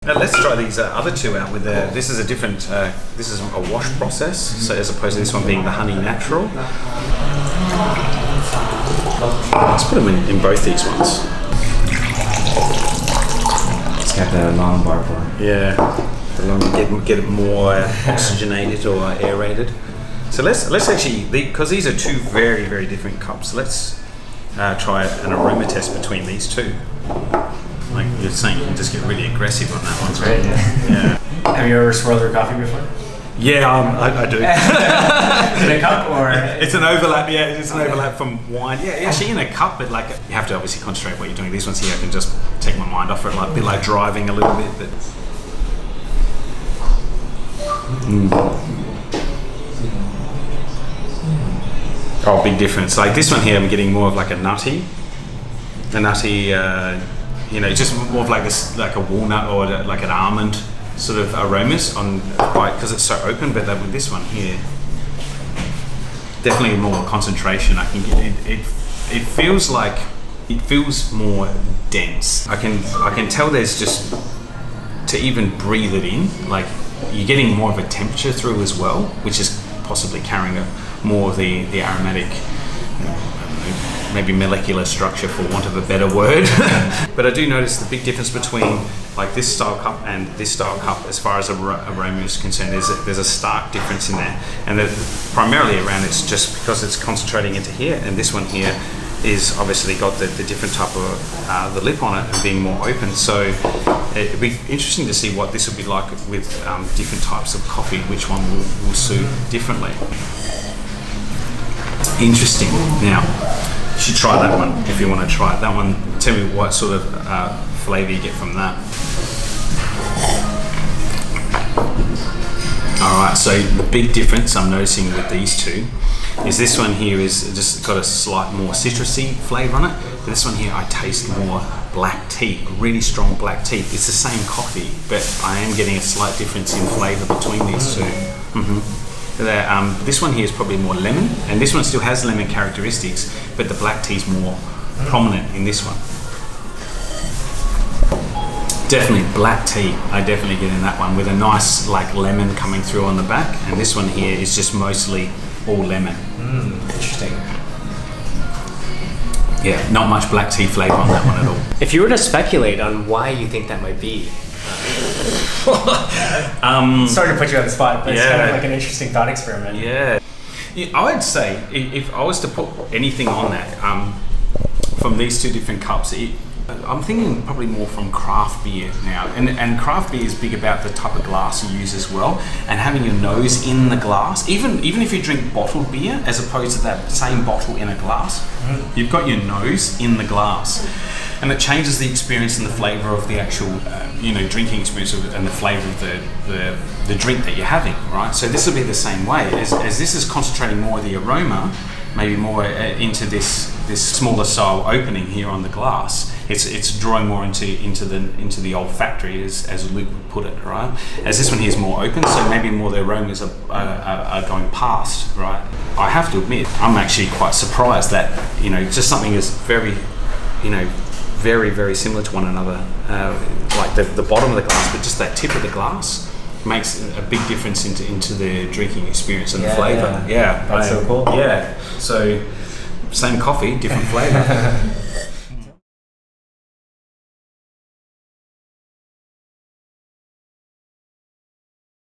Now let's try these other two out with the, this is a different, this is a wash process, so as opposed to this one being the honey natural. Let's put them in both these ones. It's got the long barber. Yeah, get it more oxygenated or aerated. So let's actually, because these are two very, very different cups, let's try an aroma test between these two. Like you're saying, you can just get really aggressive on that one. That's right, yeah. Have you ever swirled your coffee before? Yeah, I do. In a cup or? It's an overlap, yeah, it's an overlap from wine. Yeah, actually in a cup, but like, you have to obviously concentrate what you're doing. These ones here, I can just take my mind off it, like a bit like driving a little bit. But Oh, big difference. Like this one here, I'm getting more of like a nutty, you know, just more of like this, like a walnut or like an almond sort of aromas on, because it's so open. But with this one here, definitely more concentration. I can get it feels like, it feels more dense. I can tell there's just, to even breathe it in, like you're getting more of a temperature through as well, which is possibly carrying more of the aromatic, maybe molecular structure, for want of a better word. But I do notice the big difference between like this style cup and this style cup as far as aroma is concerned. There's a stark difference in there, and primarily around it's just because it's concentrating into here, and this one here is obviously got the different type of the lip on it and being more open. So it'd be interesting to see what this would be like with different types of coffee, which one will suit differently. Interesting. Now, you should try that one if you want to try it. That one, tell me what sort of flavour you get from that. Alright, so the big difference I'm noticing with these two is this one here is just got a slight more citrusy flavour on it, but this one here I taste more black tea, really strong black tea. It's the same coffee, but I am getting a slight difference in flavour between these two. This one here is probably more lemon, and this one still has lemon characteristics, but the black tea is more prominent in this one. Definitely black tea, I definitely get in that one, with a nice like lemon coming through on the back, and this one here is just mostly all lemon. Interesting. Yeah, not much black tea flavour on that one at all. If you were to speculate on why you think that might be, sorry to put you on the spot, but it's kind of like an interesting thought experiment. Yeah, I would say if I was to put anything on that from these two different cups, I'm thinking probably more from craft beer now, and craft beer is big about the type of glass you use as well, and having your nose in the glass. Even if you drink bottled beer as opposed to that same bottle in a glass, you've got your nose in the glass, and it changes the experience and the flavour of the actual drinking experience and the flavour of the drink that you're having, right? So this will be the same way as this is concentrating more of the aroma, maybe more into this smaller style opening here on the glass. It's drawing more into the olfactory, as Luke would put it, right? As this one here is more open, so maybe more the aromas are going past, right? I have to admit, I'm actually quite surprised that just something is very, very, very similar to one another, like the bottom of the glass, but just that tip of the glass makes a big difference into the drinking experience and the flavour. Yeah, that's so cool. Yeah, so same coffee, different flavour.